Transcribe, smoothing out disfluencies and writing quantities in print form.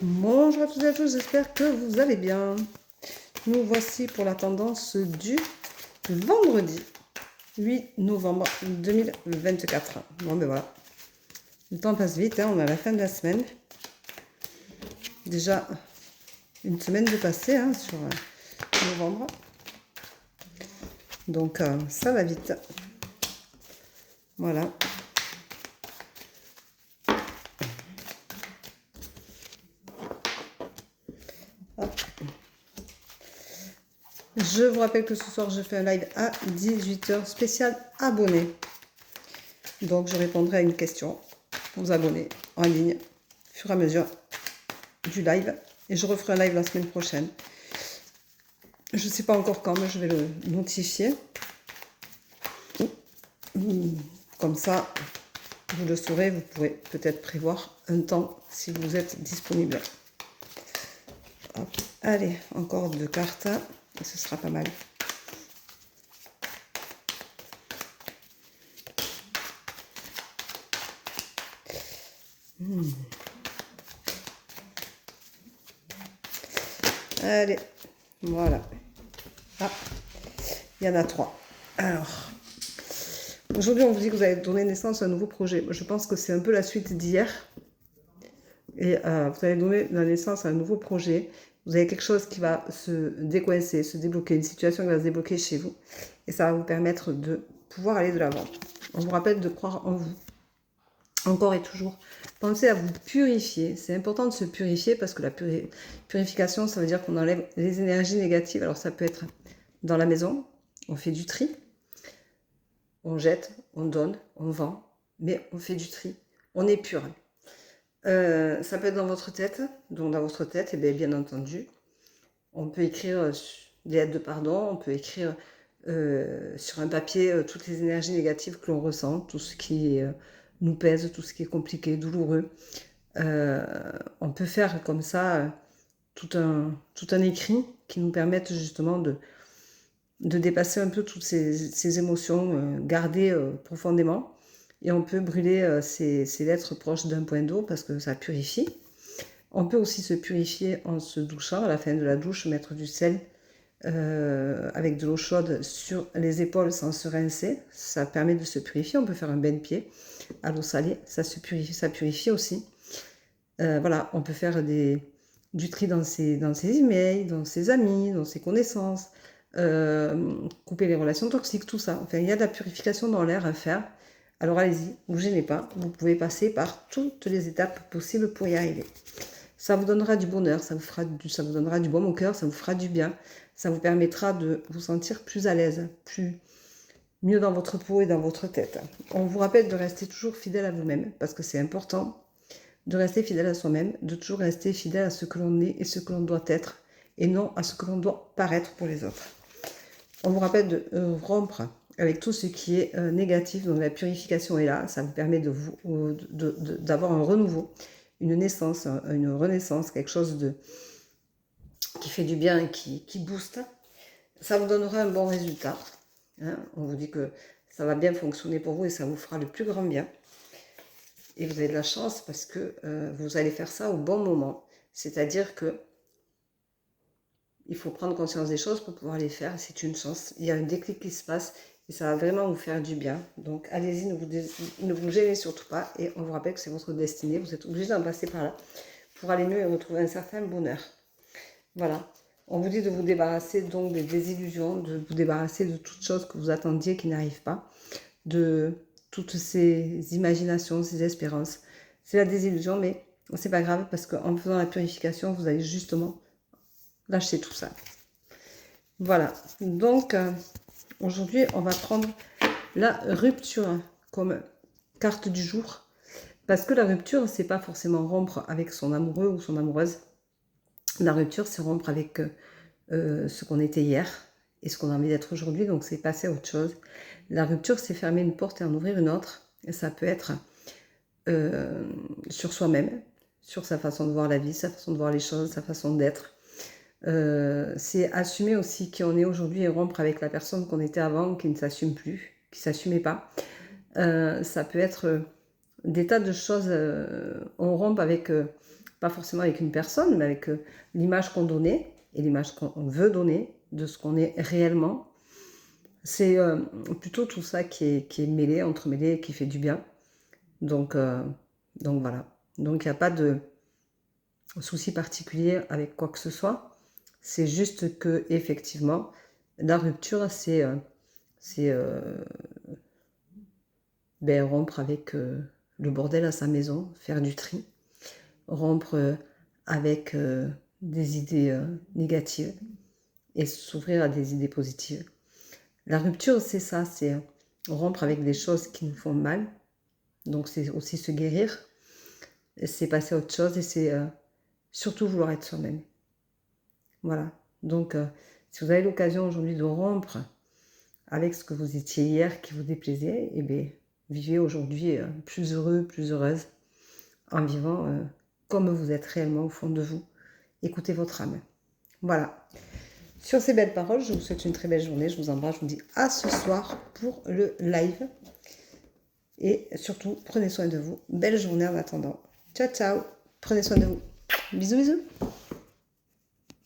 Bonjour à toutes et à tous, j'espère que vous allez bien. Nous voici pour la tendance du vendredi 8 novembre 2024. Bon ben voilà, le temps passe vite, hein, on est à la fin de la semaine. Déjà une semaine de passé sur novembre. Donc ça va vite. Voilà. Hop. Je vous rappelle que ce soir, je fais un live à 18 h spécial abonnés. Donc, je répondrai à une question aux abonnés en ligne, au fur et à mesure du live. Et je referai un live la semaine prochaine. Je ne sais pas encore quand, mais je vais le notifier. Comme ça, vous le saurez, vous pourrez peut-être prévoir un temps si vous êtes disponible. Hop. Allez, encore 2 cartes, et ce sera pas mal. Allez, voilà. Ah, il y en a 3. Alors, aujourd'hui, on vous dit que vous allez donner naissance à un nouveau projet. Je pense que c'est un peu la suite d'hier. Et vous allez donner la naissance à un nouveau projet. Vous avez quelque chose qui va se décoincer, se débloquer, une situation qui va se débloquer chez vous. Et ça va vous permettre de pouvoir aller de l'avant. On vous rappelle de croire en vous. Encore et toujours. Pensez à vous purifier. C'est important de se purifier parce que la purification, ça veut dire qu'on enlève les énergies négatives. Alors ça peut être dans la maison, on fait du tri. On jette, on donne, on vend, mais on fait du tri. On est pur. Ça peut être dans votre tête. Donc dans votre tête, et bien entendu, on peut écrire des lettres de pardon, on peut écrire sur un papier toutes les énergies négatives que l'on ressent, tout ce qui nous pèse, tout ce qui est compliqué, douloureux. On peut faire comme ça tout un écrit qui nous permette justement de dépasser un peu toutes ces émotions gardées profondément. Et on peut brûler ces lettres proches d'un point d'eau parce que ça purifie. On peut aussi se purifier en se douchant. À la fin de la douche, mettre du sel avec de l'eau chaude sur les épaules sans se rincer. Ça permet de se purifier. On peut faire un bain de pied à l'eau salée. Ça purifie aussi. Voilà, on peut faire du tri dans ses emails, dans ses amis, dans ses connaissances. Couper les relations toxiques, tout ça. Enfin, il y a de la purification dans l'air à faire. Alors allez-y, ne vous gênez pas. Vous pouvez passer par toutes les étapes possibles pour y arriver. Ça vous donnera du bonheur, ça vous donnera du baume au cœur, ça vous fera du bien. Ça vous permettra de vous sentir plus à l'aise, mieux dans votre peau et dans votre tête. On vous rappelle de rester toujours fidèle à vous-même, parce que c'est important de rester fidèle à soi-même, de toujours rester fidèle à ce que l'on est et ce que l'on doit être, et non à ce que l'on doit paraître pour les autres. On vous rappelle de rompre avec tout ce qui est négatif, donc la purification est là, ça vous permet d'avoir un renouveau, une naissance, une renaissance, quelque chose qui fait du bien et qui booste. Ça vous donnera un bon résultat. On vous dit que ça va bien fonctionner pour vous et ça vous fera le plus grand bien. Et vous avez de la chance parce que vous allez faire ça au bon moment. C'est-à-dire que il faut prendre conscience des choses pour pouvoir les faire. C'est une chance. Il y a un déclic qui se passe et ça va vraiment vous faire du bien. Donc allez-y, ne vous gênez surtout pas. Et on vous rappelle que c'est votre destinée. Vous êtes obligé d'en passer par là pour aller mieux et retrouver un certain bonheur. Voilà. On vous dit de vous débarrasser donc des désillusions, de vous débarrasser de toutes choses que vous attendiez qui n'arrivent pas, de toutes ces imaginations, ces espérances. C'est la désillusion, mais c'est pas grave parce qu'en faisant la purification, vous allez justement lâcher tout ça. Voilà. Donc, aujourd'hui, on va prendre la rupture comme carte du jour. Parce que la rupture, c'est pas forcément rompre avec son amoureux ou son amoureuse. La rupture, c'est rompre avec ce qu'on était hier et ce qu'on a envie d'être aujourd'hui. Donc, c'est passer à autre chose. La rupture, c'est fermer une porte et en ouvrir une autre. Et ça peut être sur soi-même, sur sa façon de voir la vie, sa façon de voir les choses, sa façon d'être. C'est assumer aussi qui on est aujourd'hui et rompre avec la personne qu'on était avant, qui ne s'assume plus, qui ne s'assumait pas. Ça peut être des tas de choses. On rompt avec pas forcément avec une personne, mais avec l'image qu'on donnait et l'image qu'on veut donner de ce qu'on est réellement. C'est plutôt tout ça qui est mêlé, entremêlé, qui fait du bien. Donc voilà. Donc il n'y a pas de souci particulier avec quoi que ce soit. C'est juste que effectivement, la rupture, c'est rompre avec le bordel à sa maison, faire du tri, rompre avec des idées négatives et s'ouvrir à des idées positives. La rupture, c'est ça, c'est rompre avec des choses qui nous font mal. Donc c'est aussi se guérir, c'est passer à autre chose et c'est surtout vouloir être soi-même. Voilà. Donc si vous avez l'occasion aujourd'hui de rompre avec ce que vous étiez hier qui vous déplaisait, eh bien, vivez aujourd'hui plus heureux, plus heureuse, en vivant comme vous êtes réellement au fond de vous. Écoutez votre âme. Voilà. Sur ces belles paroles, je vous souhaite une très belle journée. Je vous embrasse. Je vous dis à ce soir pour le live. Et surtout, prenez soin de vous. Belle journée en attendant. Ciao, ciao. Prenez soin de vous. Bisous, bisous.